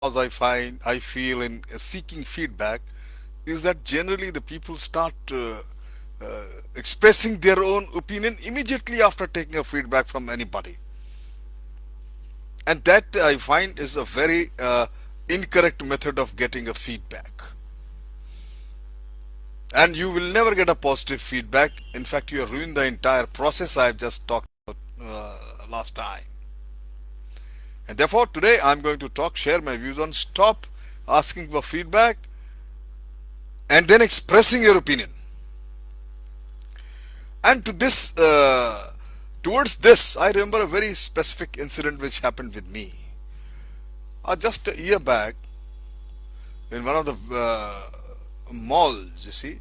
flaws I feel in seeking feedback is that generally the people start uh, expressing their own opinion immediately after taking a feedback from anybody, and that I find is a very incorrect method of getting a feedback. And you will never get a positive feedback. In fact, you ruin the entire process I've just talked about last time. And therefore, today I'm going to share my views on stop asking for feedback and then expressing your opinion. And towards this, I remember a very specific incident which happened with me. Just a year back, in one of the malls, you see,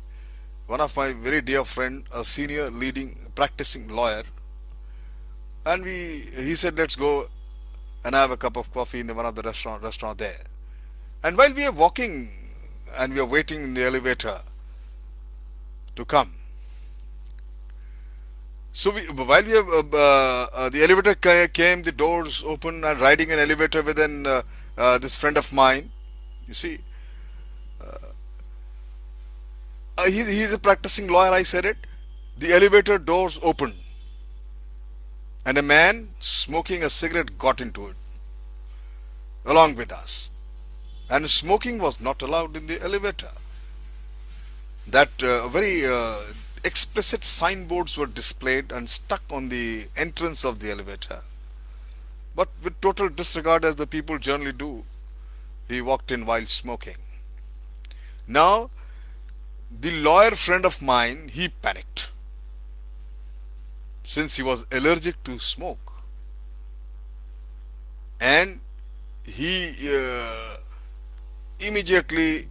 one of my very dear friend, a senior leading practicing lawyer, and he said, let's go and have a cup of coffee in one of the restaurant there. And while we are walking and we are waiting in the elevator to come, so while we have the elevator came, the doors open, and riding an elevator with this friend of mine, you see, he's a practicing lawyer. I said it. The elevator doors opened, and a man smoking a cigarette got into it along with us. And smoking was not allowed in the elevator. That very explicit signboards were displayed and stuck on the entrance of the elevator. But with total disregard, as the people generally do, he walked in while smoking. Now, the lawyer friend of mine, he panicked since he was allergic to smoke, and he immediately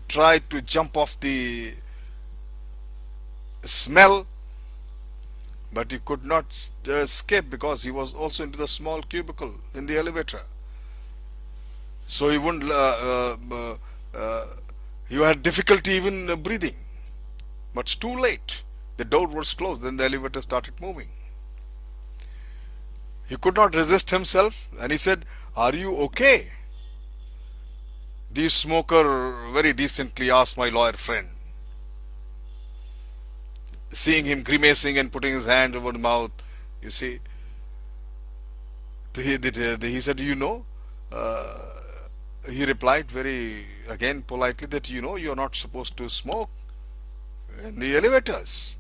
tried to jump off the smell, but he could not escape because he was also into the small cubicle in the elevator. So he wouldn't. He had difficulty even breathing. But it's too late. The door was closed. Then the elevator started moving. He could not resist himself, and he said, "Are you okay?" The smoker very decently asked my lawyer friend, seeing him grimacing and putting his hand over the mouth. You see, he said, "You know," he replied very again politely, that you're not supposed to smoke in the elevators.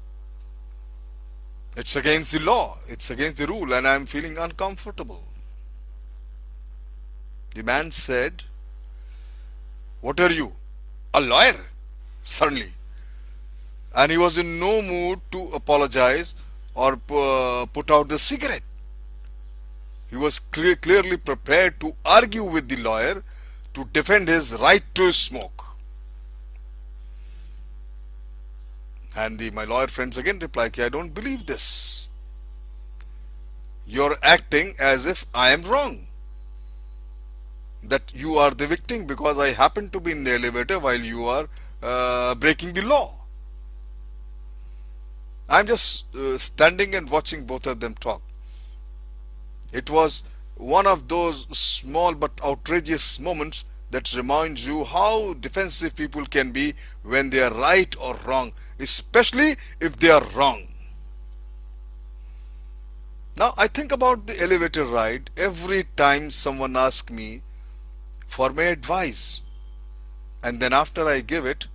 It's against the law, it's against the rule, and I'm feeling uncomfortable. The man said, "What are you, a lawyer?" Suddenly. And he was in no mood to apologize or put out the cigarette. He was clearly prepared to argue with the lawyer to defend his right to smoke. And my lawyer friends again replied, "I don't believe this. You're acting as if I am wrong, that you are the victim because I happen to be in the elevator while you are breaking the law." I'm just standing and watching both of them talk. It was one of those small but outrageous moments that reminds you how defensive people can be when they are right or wrong, especially if they are wrong. Now, I think about the elevator ride every time someone asks me for my advice, and then after I give it,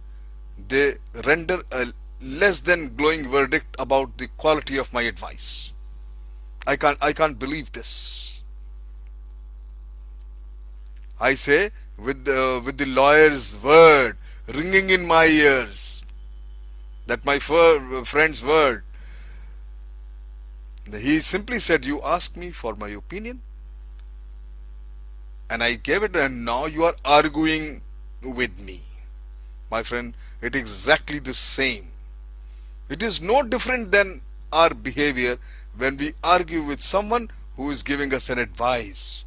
they render a less than glowing verdict about the quality of my advice. I can't believe this. I say, with the lawyer's word ringing in my ears, that my friend's word. He simply said, "You asked me for my opinion, and I gave it, and now you are arguing with me." My friend, it is exactly the same. It is no different than our behavior when we argue with someone who is giving us an advice,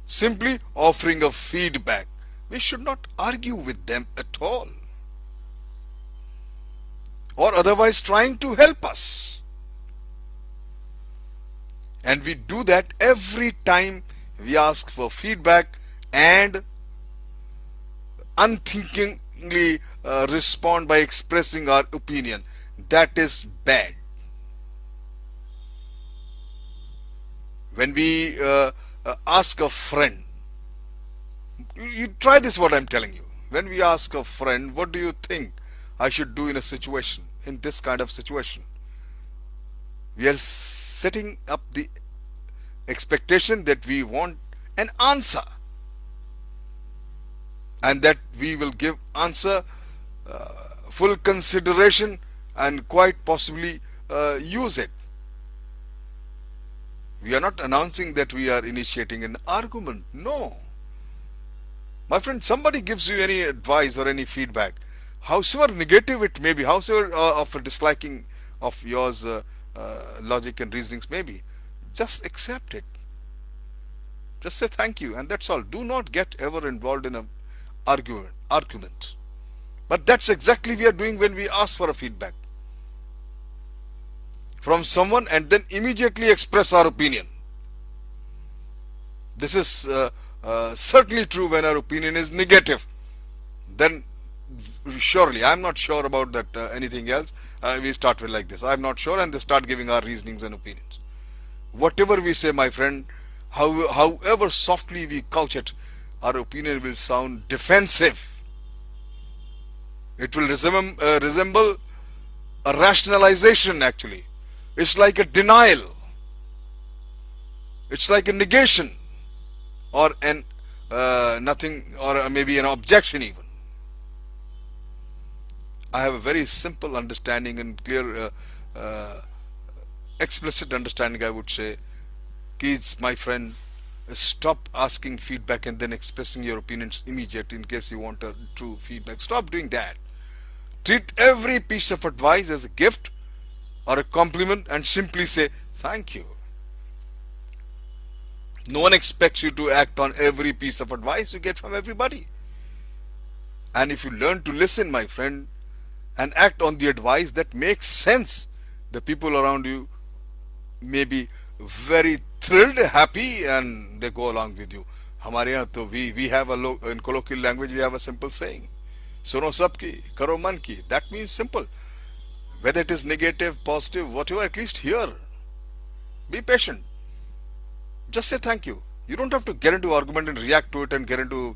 simply offering a feedback. We should not argue with them at all, or otherwise trying to help us. And we do that every time we ask for feedback and unthinkingly respond by expressing our opinion. That is bad. When we ask a friend, you try this, what I'm telling you. When we ask a friend, what do you think I should do in a situation, in this kind of situation? We are setting up the expectation that we want an answer, and that we will give answer full consideration and quite possibly use it. We are not announcing that we are initiating an argument. No. My friend, somebody gives you any advice or any feedback, howsoever negative it may be, howsoever of a disliking of yours logic and reasonings may be, just accept it. Just say thank you, and that's all. Do not get ever involved in a argument. But that's exactly we are doing when we ask for a feedback from someone and then immediately express our opinion. This is certainly true when our opinion is negative. Then surely, I'm not sure about that anything else. We start with like this. I'm not sure, and they start giving our reasonings and opinions. Whatever we say, my friend, however softly we couch it, our opinion will sound defensive. It will resemble a rationalization actually. It's like a denial. It's like a negation or an nothing, or maybe an objection even. I have a very simple understanding and clear, explicit understanding, I would say. Kids, my friend, stop asking feedback and then expressing your opinions immediately in case you want a true feedback. Stop doing that. Treat every piece of advice as a gift or a compliment and simply say thank you. No one expects you to act on every piece of advice you get from everybody. And if you learn to listen, my friend, and act on the advice that makes sense, the people around you may be very thrilled, happy, and they go along with you. हमारे यहाँ तो we have in colloquial language we have a simple saying, सुनो सबकी करो मन की. That means simple. Whether it is negative, positive, whatever, at least hear. Be patient. Just say thank you. You don't have to get into argument and react to it and get into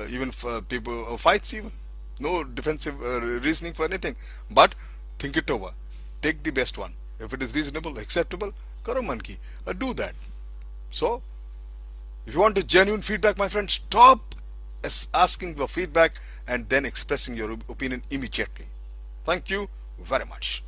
even people fights even. No defensive reasoning for anything. But think it over. Take the best one. If it is reasonable, acceptable, karo man ki. Do that. So, if you want a genuine feedback, my friend, stop asking for feedback and then expressing your opinion immediately. Thank you very much.